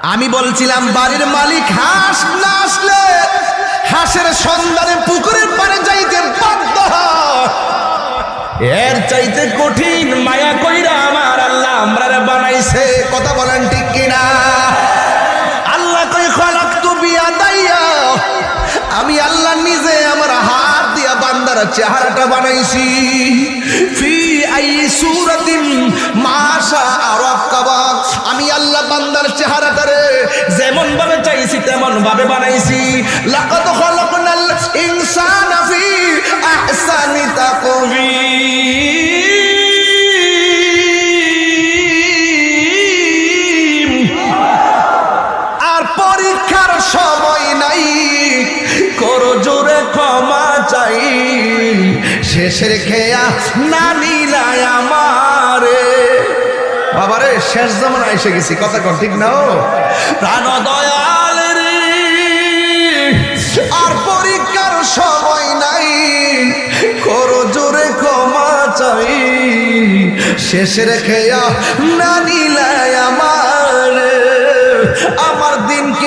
আমি বলছিলাম বাড়ির মালিক হাঁস না আসলে হাঁসের সন্ধানে পুকুরের পাড়ে যাইতে বাধ্য হয়। এর চাইতে কঠিন মায়া কইরা আমার আল্লাহ আমরারে বানাইছে। কথা বলেন ঠিক কিনা? আল্লাহ কই খালাকতু বিয়াদাইয়া, আমি আল্লাহ নিজে আমার হাত দিয়া বান্দার চেহারাটা বানাইছি। ফি আই সূরাতিন মাশা রাক্কাবা, আমি আল্লাহ বান্দার চেহারাটারে যেমন ভাবে চাইছি তেমন ভাবে বানাইছি। লাকাদ খালাকনাল ইনসানা ফি আহসানি তাকওয়িম। আর পরীক্ষার সময় নাই, করো জোরে ক্ষমা চাই, শেষের খেয়া না নিলাই আমারে। বাবারে শেষ জামানা এসে গেছি, কথা কর ঠিক না? প্রাণ দয়াল রে, আর পরীক্ষার সময় নাই, করো জোরে ক্ষমা চাই, শেষের খেয়া না নিলাই আমারে। আমার